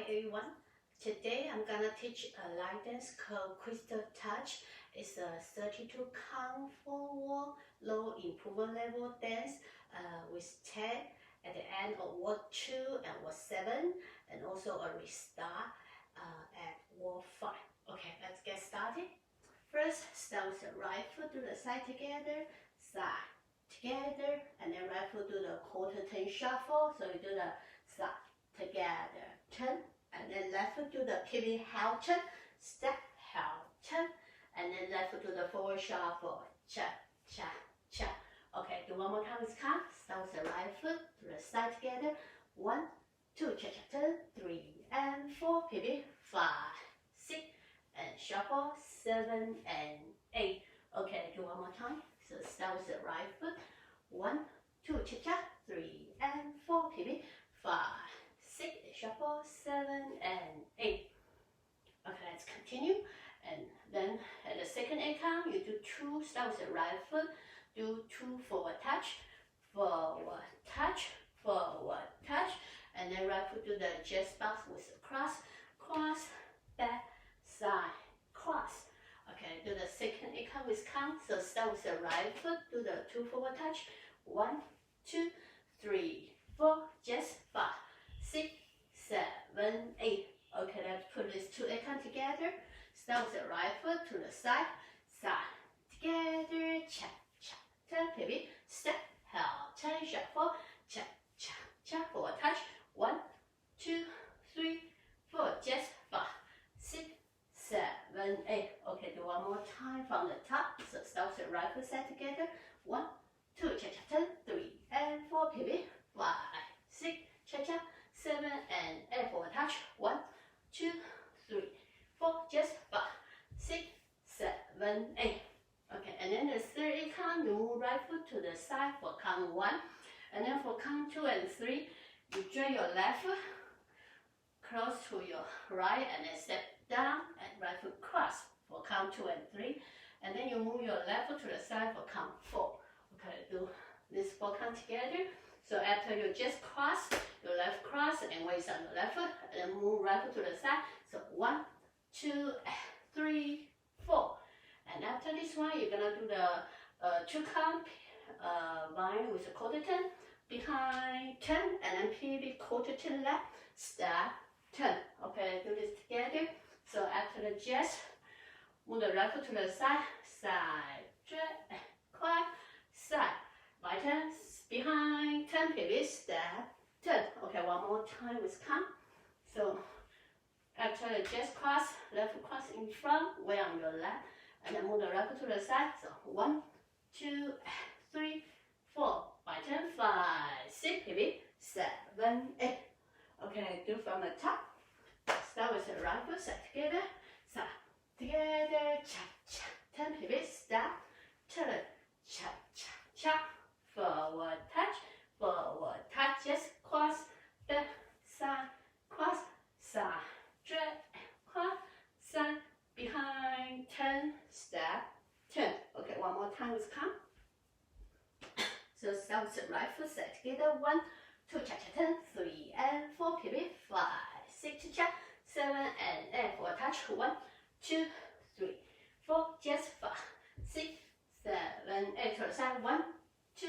everyone. Today I'm gonna teach a line dance called Crystal Touch. It's a 32 count forward low improvement level dance with 10 at the end of word 2 and word 7, and also a restart at word 5. Okay, let's get started. First, start with the right foot to the side together, side together, and then right foot do the quarter turn shuffle. So you do the side together turn, and then left foot do the pivot half turn, step half turn, and then left foot do the forward shuffle, cha cha cha. Okay, do one more time with count. Start with the right foot to the side together. 1, 2, cha cha turn, 3 and 4, pivot, 5, 6, and shuffle, 7 and 8. Okay, do one more time. So start with the right foot. 1, 2, cha cha, 3 and 4, pivot, 5, 6, shuffle, 7 and 8. Okay, let's continue. And then at the second 8 count, you do 2, start with the right foot, do 2 forward touch, and then right foot do the jazz box with a cross, cross, back, side, cross. Okay, do the second 8 count with count. So start with the right foot, do the 2 forward touch, 1, 2, 3, 4, just 5, 6, 7, 8. Okay, let's put these 2 8 count together. Start with the right foot to the side, side, together, cha, cha, turn, pivot, step, half, turn, shuffle, cha, cha, cha, forward touch, 1, 2, 3, 4, just 5, 6, 7, 8. Okay, do one more time from the top. So start with the right foot side together, 1, 2, cha, cha, turn, 3 and 4, pivot, 5, 6, cha, cha, 7 and 8, forward touch, 1, 2, 3, 4, just 5, 6, 7, 8. Okay, and then the third 8 count, you move right foot to the side for count 1, and then for count 2 and 3, you draw your left foot close to your right, and then step down and right foot cross for count 2 and 3, and then you move your left foot to the side for count 4. Okay, do this 4 count together. So after you just cross, your left cross and waist on the left foot, and then move right foot to the side. So 1, 2, 3, 4. And after this one, you're gonna do the 2 count vine with a quarter turn, behind turn, and then pivot quarter turn left, step, turn. Okay, do this together. So after the jazz, move the right foot to the side, side, jazz, cross, side, right turn, behind, turn, pivot, step, turn. Okay, one more time with count. So after the jazz cross, left foot cross in front, way on your left, and then move the right foot to the side. So 1, 2, 3, 4, right turn, 5, 6, pivot, 7, 8. Okay, do from the top. Start with the right foot side together, side together, cha cha, turn, pivot, step, turn, cha cha cha, forward touch, just cross, back, side, cross, side, drag, cross, side, behind, turn, step, turn. Okay, one more time with count. So start with the right foot side together, 1, 2, cha cha turn, 3 and 4, pivot, 5, 6, cha cha, 7 and 8, forward touch, 1, 2, 3, 4, just 5, 6, 7, 8, to the side, 1, 2,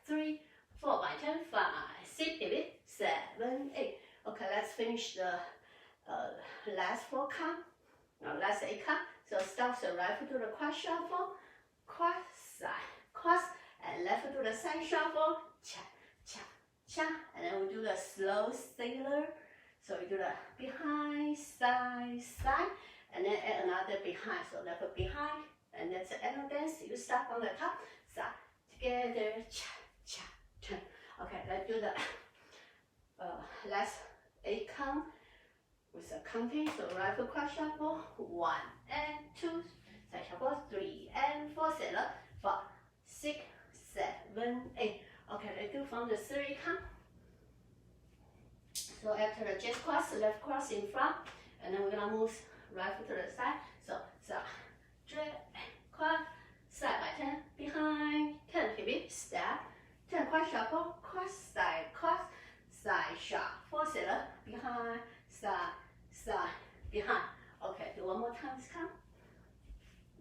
3, 4, right turn, 5, 6, pivot, 7, 8. Okay, let's finish the last 4 count. Now last 8 count. So start with the right foot to the cross shuffle, cross, side, cross, and left foot to the side shuffle, cha, cha, cha, and then we do the slow sailor. So we do the behind, side, side, and then add another behind. So left foot behind, and that's the end of dance. You start from the top, side, together, cha, cha, turn. Okay, let's do the last 8 count with a counting. So right foot cross shuffle, 1 and 2, side shuffle, 3 and 4, sailor, 5, 6, 7, 8. Okay, let's do from the 3 count. So after the jazz cross, left cross in front, and then we're gonna move right foot to the side. So side, drag, cross, side, right turn, behind, turn, pivot, step, turn, cross shuffle, cross, side, shuffle, sailor, behind, side, side, behind. Okay, do one more time, count.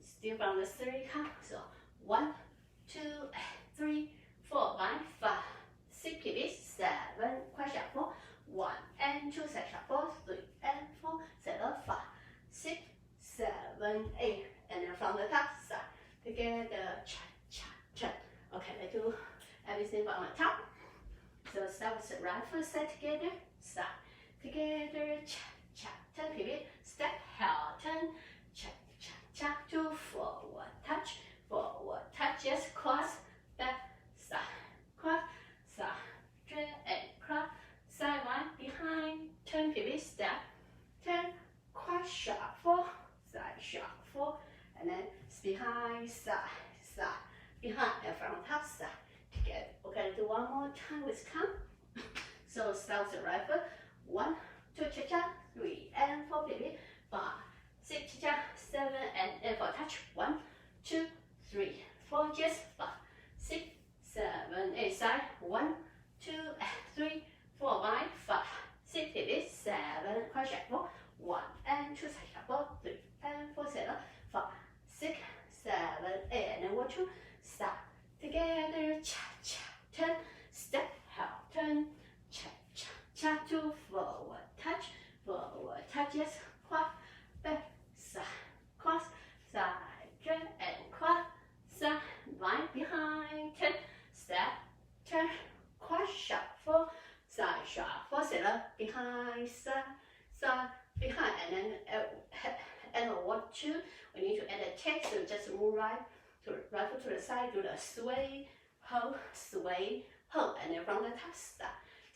Still from the 3 count. So 1, 2, 3, 4, 5, 6, pivot, 7, 快 shuffle, 1 and 2, side shuffle, 3 and 4, settle, 5, 6, 7, 8, and then from the top side, together, cha, cha, cha. Okay, let's do everything from the top. So start with the right foot side together, side, together, cha, cha, turn, pivot, step, heel, turn, cha, cha, cha, to forward touch, yes, cross, back, side, cross, side, turn and cross, side one, behind, turn, pivot, step, turn, cross, shuffle, side, shuffle, and then behind, side, side, behind, and from top side. Together. Okay, do one more time with count. So start with the right foot. 1, 2, cha cha, 3 and 4, pivot, 5, 6, cha cha, 7 and 8 for touch. 1, 2, 3, 4, just 5, 6, 7, 8 side. 1, 2, 3, 4, 5, 6, pivot, 7, cross shuffle. 1 and 2 side shuffle. 3 and 4, settle. 5, 6, 7, 8, and then 1, 2, stop. Together, cha cha, turn, step, heel, turn, cha cha cha, to forward touch, yes, cross, back, side, cross, side, turn, and cross, side, right behind, turn, step, turn, cross, shuffle, side, shuffle, settle, behind, side, side, behind, and then 1, 2, we need to add a tag, so just move right foot to the side, do the sway, hold, and then from the top side,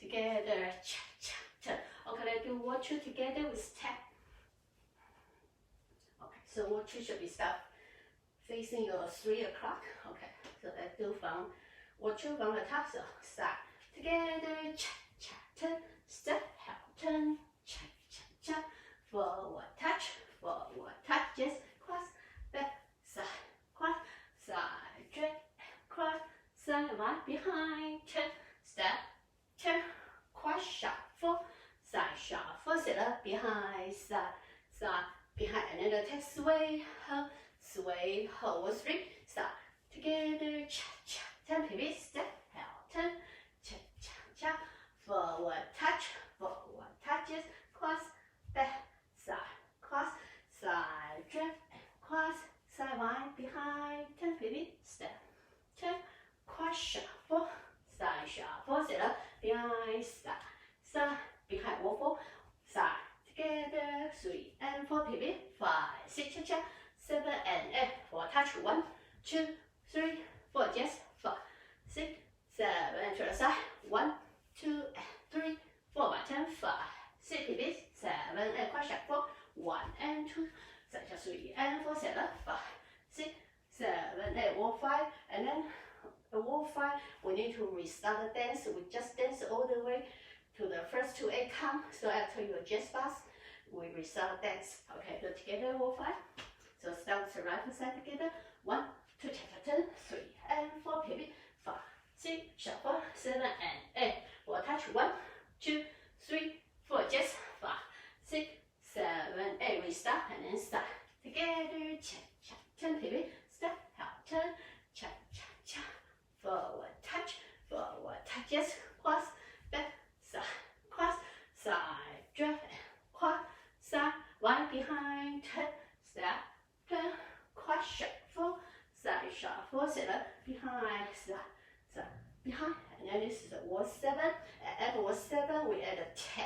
together, cha, cha, turn. Okay, let's do 1, 2 together with tap. Okay, so 1, 2 should be start facing your 3 o'clock. Okay, so let's do from 1, 2 from the top, so side, together, cha, cha, turn, step, heel, turn, cha, cha, cha, forward touch, yes, cross, back, side, cross, side, turn, cross, side, right behind, turn, step, turn, cross, shuffle, side, shuffle, settle, behind, side, side, behind, and then attack, sway, hold, 3, start, together, cha, cha, turn, pivot, step, heel, turn, cha, cha, cha, forward touch, yes, cross, back, side, cross, side, turn, cross, side, right behind, turn, pivot, step, turn, cross, shuffle, side, shuffle, settle, behind, side, side, behind, 1, 4, side, together, 3 and 4, pivot, 5, 6, cha cha, 7 and 8, 4, touch, 1, 2, 3, 4, just 5, 6, 7, and to the side, 1, 2, 3, 4, 10, 5, 6, pivot, 7 and cross, shuffle, 1 and 2, side, 3 and 4, settle, 5, 6, 7, 8, 1, 5, and then 1, 5, we need to restart the dance. We just dance all the way to the first 2 8 count. So after your jazz bass, we restart the dance. Okay, do together 1, 5. So start with the right foot side together. 1, 2, turn, 3 and 4, pivot, 5, 6, shuffle, 7 and 8. 4, touch, 1, 2, 3, 4, just 5, 6, 7, 8. Restart and then start together. Cha cha, turn, pivot, step, heel, turn, cha cha cha. Forward touch, yes, cross, back, side, cross, side, drift, cross, side, right behind, turn, step, turn, cross, shuffle, side, shuffle, settle, behind, side, behind, and then this is a wall 7, and at wall 7, we add a 10.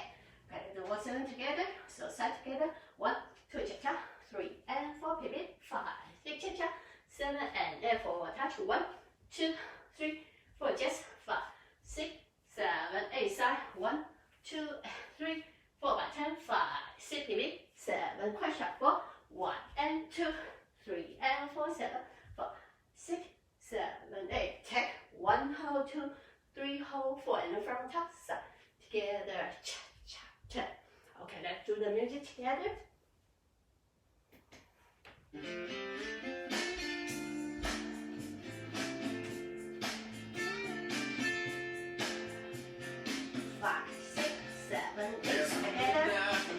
Okay, the wall 7 together, so side together, 1, 2, cha-cha, 3 and 4, pivot, 5, 6, cha-cha, 7 and 8, forward touch, 1, 2, 3, 4, just 5, 6, 7, 8, side, 1, 2, 3, 4, 10, 5, 6, pivot, 7, cross shuffle, 1 and 2, 3 and 4, 7, 5, 6, 7, 8, take 1, hold, 2, 3, hold, 4, and from top side, together, cha, cha, turn. Okay, let's do the music together. Five, 6, 7, 8, together.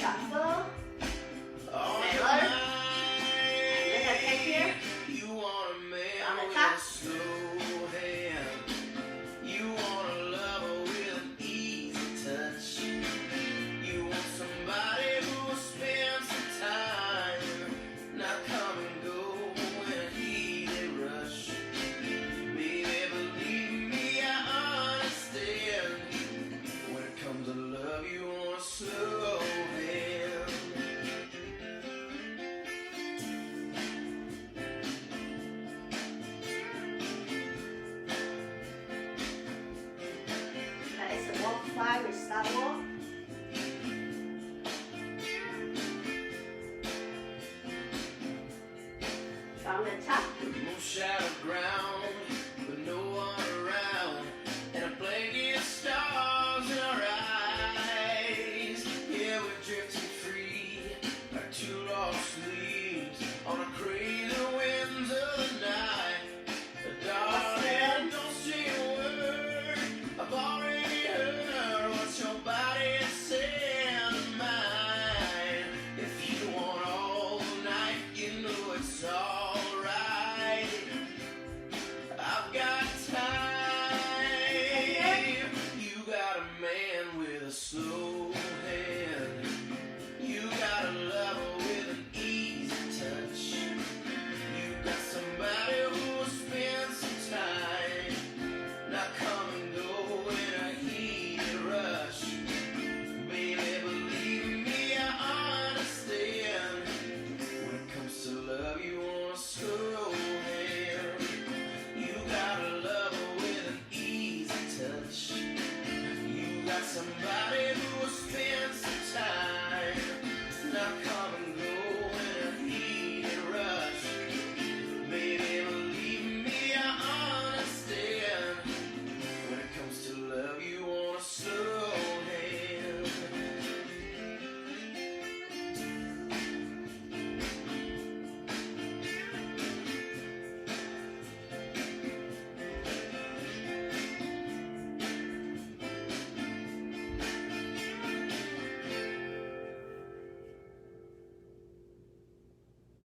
shuffle, sailor, and then take here, on the top, restart walk. From the top. Move shadow ground.